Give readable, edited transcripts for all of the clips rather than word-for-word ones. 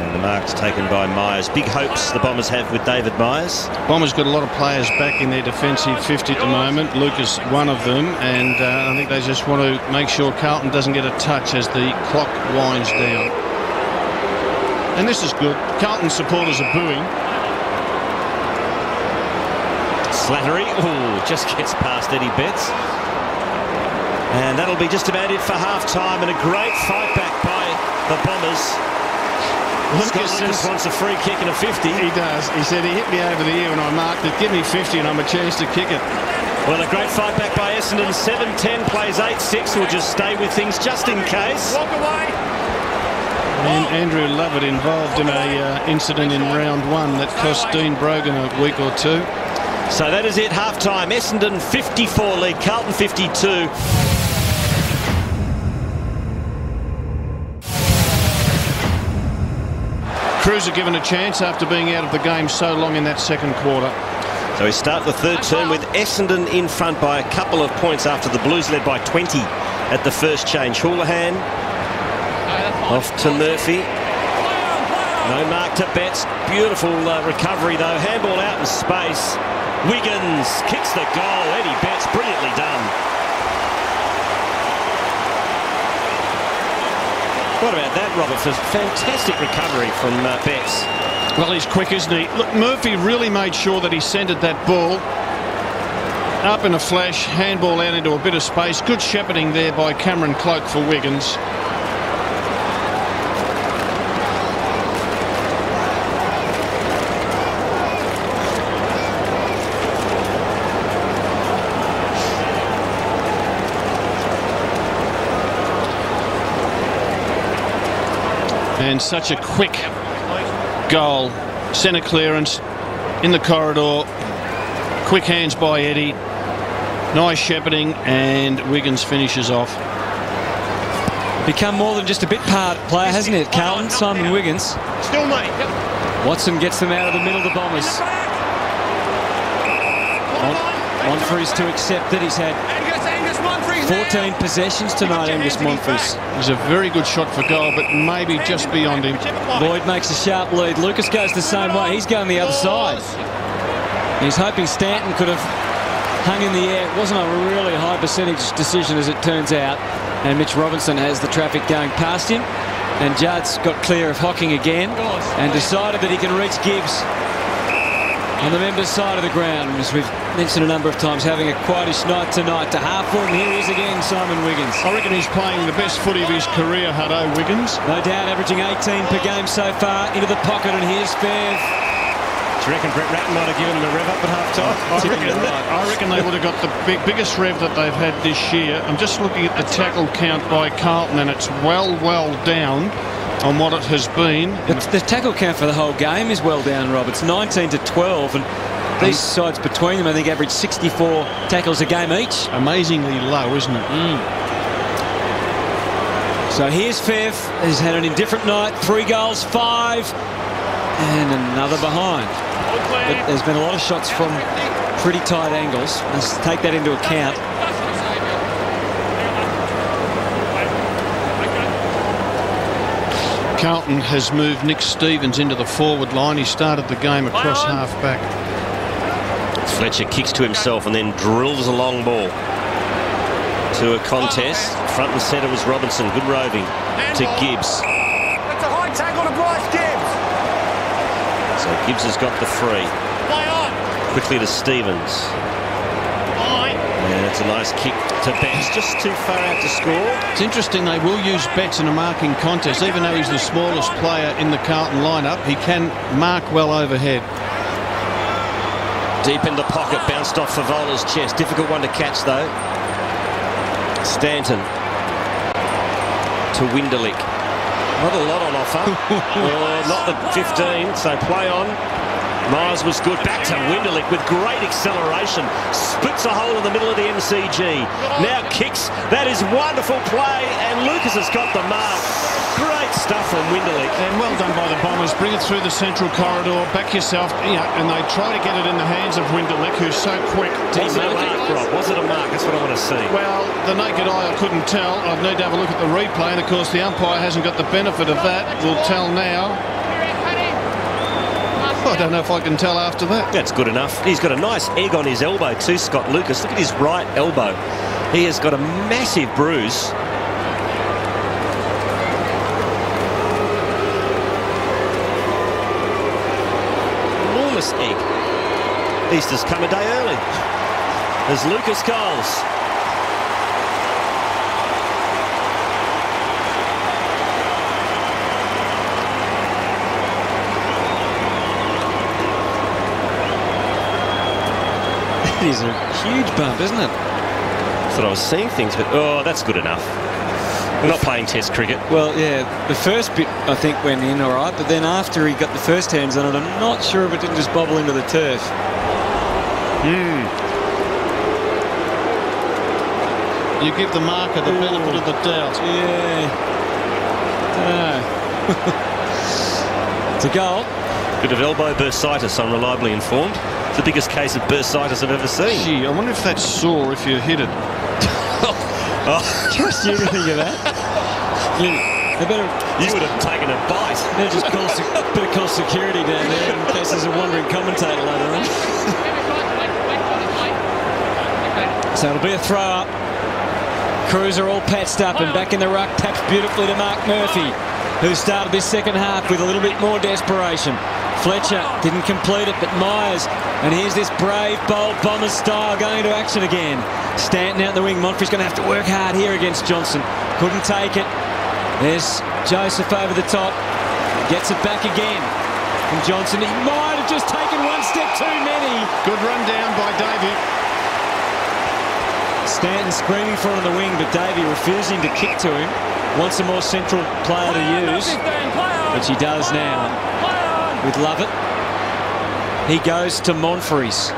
And the mark's taken by Myers. Big hopes the Bombers have with David Myers. Bombers got a lot of players back in their defensive 50 at the moment. Lucas, one of them, and I think they just want to make sure Carlton doesn't get a touch as the clock winds down. And this is good. Carlton supporters are booing. Slattery, just gets past Eddie Betts. And that'll be just about it for half-time, and a great fight back by the Bombers. Lucas wants a free kick and a 50. He does. He said he hit me over the ear when I marked it. Give me 50 and I'm a chance to kick it. Well, a great fight back by Essendon. 7-10 plays 8-6. We'll just stay with things just in case. Walk away. And Andrew Lovett involved in a incident in round 1 that cost Dean Brogan a week or two. So that is it, half-time. Essendon 54 lead, Carlton 52. Crews are given a chance after being out of the game so long in that second quarter. So we start the third term with Essendon in front by a couple of points after the Blues led by 20 at the first change. Houlihan off to Murphy. No mark to Betts. Beautiful recovery though. Handball out in space. Wiggins kicks the goal. Eddie Betts, brilliantly done. What about that, Robert? For fantastic recovery from Betts. Well, he's quick, isn't he? Look, Murphy really made sure that he centred that ball up in a flash, handball out into a bit of space. Good shepherding there by Cameron Cloak for Wiggins. And such a quick goal. Centre clearance in the corridor. Quick hands by Eddie. Nice shepherding, and Wiggins finishes off. Become more than just a bit part player, hasn't it, Carlton? Simon Wiggins. Still mate. Watson gets them out of the middle of the Bombers. Monfries to accept that he's had 14 possessions tonight, Angus Monfries. He's a very good shot for goal, but maybe just beyond him. Lloyd makes a sharp lead. Lucas goes the same way. He's going the other side. He's hoping Stanton could have hung in the air. It wasn't a really high percentage decision, as it turns out. And Mitch Robinson has the traffic going past him. And Judd's got clear of Hocking again and decided that he can reach Gibbs on the members' side of the ground, as we've mentioned a number of times, having a quietish night tonight. To half full, and here he is again, Simon Wiggins. I reckon he's playing the best footy of his career, Hutto, Wiggins. No doubt, averaging 18 per game so far. Into the pocket, and here's Fev. Do you reckon Brett Ratton might have given him a rev up at half-time? I reckon they would have got the biggest rev that they've had this year. I'm just looking at the tackle count by Carlton, and it's well down on what it has been. The tackle count for the whole game is well down, Rob. It's 19 to 12, and these sides between them, I think, average 64 tackles a game each. Amazingly low, isn't it? So here's Fev. He's had an indifferent night. 3 goals, 5, and another behind. But there's been a lot of shots from pretty tight angles. Let's take that into account. Carlton has moved Nick Stevens into the forward line. He started the game across half-back. Fletcher kicks to himself and then drills a long ball to a contest. Front and centre was Robinson. Good roving to Gibbs. That's a high tackle to Bryce Gibbs. So Gibbs has got the free. Quickly to Stevens. And it's a nice kick to Betts, just too far out to score. It's interesting, they will use Betts in a marking contest. Even though he's the smallest player in the Carlton lineup, he can mark well overhead. Deep in the pocket, bounced off Favola's chest. Difficult one to catch though. Stanton to Winderlick. Not a lot on offer. Not the 15, so play on. Myers was good. Back to Winderlick with great acceleration. Splits a hole in the middle of the MCG. Now kicks. That is wonderful play, and Lucas has got the mark. Great stuff from Winderlick. And well done by the Bombers. Bring it through the central corridor. Back yourself. And they try to get it in the hands of Winderlick, who's so quick. Was it a mark, Rob? Was it a mark? That's what I want to see. Well, the naked eye I couldn't tell. I'd need to have a look at the replay. And, of course, the umpire hasn't got the benefit of that. We'll tell now. I don't know if I can tell after that. That's good enough. He's got a nice egg on his elbow too, Scott Lucas. Look at his right elbow. He has got a massive bruise. Enormous egg. Easter's come a day early. There's Lucas Coles. It is a huge bump, isn't it? Thought I was seeing things, but oh, that's good enough. We're not playing Test cricket. Well, yeah, the first bit I think went in all right, but then after he got the first hands on it, I'm not sure if it didn't just bobble into the turf. You give the marker the benefit of the doubt. Yeah. Dunno. It's a goal. Bit of elbow bursitis, I'm reliably informed. It's the biggest case of bursitis I've ever seen. Gee, I wonder if that's sore if you hit it. Trust you to think of that. They better. You would have taken a bite. Better just call security down there in case there's a wandering commentator later on. So it'll be a throw up. Crews are all patched up and back in the ruck. Taps beautifully to Mark Murphy, who started this second half with a little bit more desperation. Fletcher didn't complete it, but Myers. And here's this brave, bold Bombers style going into action again. Stanton out the wing. Monfrey's going to have to work hard here against Johnson. Couldn't take it. There's Joseph over the top. Gets it back again from Johnson. He might have just taken one step too many. Good run down by Davey. Stanton screaming for him on the wing, but Davey refusing to kick to him. Wants a more central player to use, which he does now with Lovett. He goes to Monfries.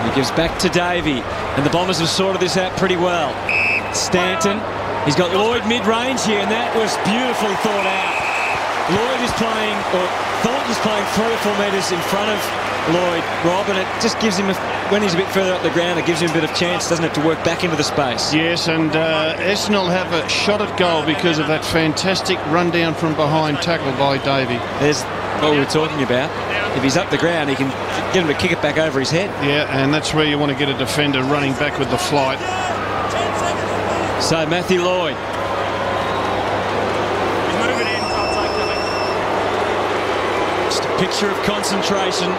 He gives back to Davey, and the Bombers have sorted this out pretty well. Stanton, he's got Lloyd mid-range here, and that was beautifully thought out. Lloyd is playing, or Thornton is playing 3 or 4 metres in front of Lloyd, Rob, and it just gives him, when he's a bit further up the ground, it gives him a bit of chance, doesn't have to work back into the space. Yes, and Essendon have a shot at goal because of that fantastic run down from behind tackle by Davey. There's what we were talking about. If he's up the ground, he can get him to kick it back over his head. Yeah, and that's where you want to get a defender running back with the flight. So Matthew Lloyd. Just a picture of concentration.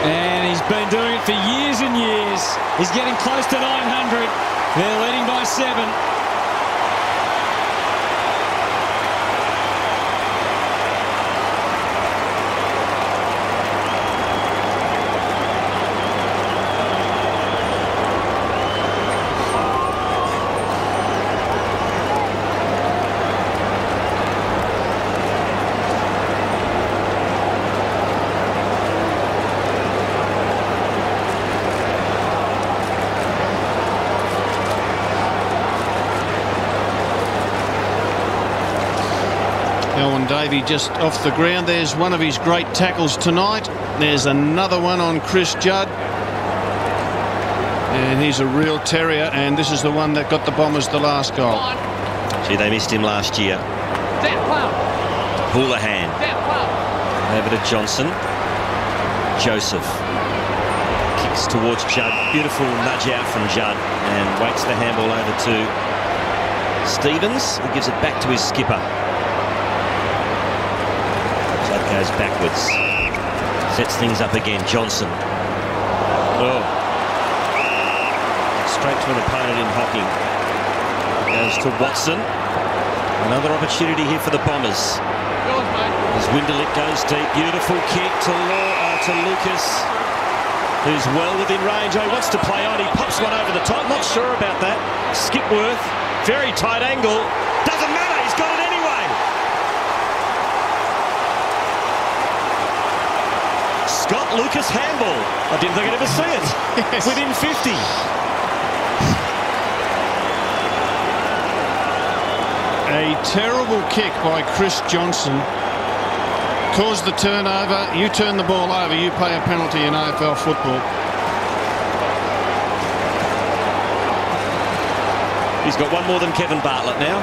And he's been doing it for years and years. He's getting close to 900. They're leading by 7. Davey just off the ground. There's one of his great tackles tonight. There's another one on Chris Judd. And he's a real terrier, and this is the one that got the Bombers the last goal. Gee, they missed him last year. Houlihan. Over to Johnson. Joseph. Kicks towards Judd. Beautiful nudge out from Judd, and waits the handball over to Stevens, who gives it back to his skipper. Goes backwards, sets things up again. Johnson, straight to an opponent in Hocking. Goes to Watson. Another opportunity here for the Bombers. As Winderlick goes deep, beautiful kick to Lucas, who's well within range. Oh, he wants to play on. He pops one over the top. Not sure about that. Skipworth, very tight angle. Doesn't matter. He's got it anyway. Scott Lucas handball. I didn't think I'd ever see it. Yes. Within 50. A terrible kick by Chris Johnson. Caused the turnover. You turn the ball over, you pay a penalty in AFL football. He's got one more than Kevin Bartlett now.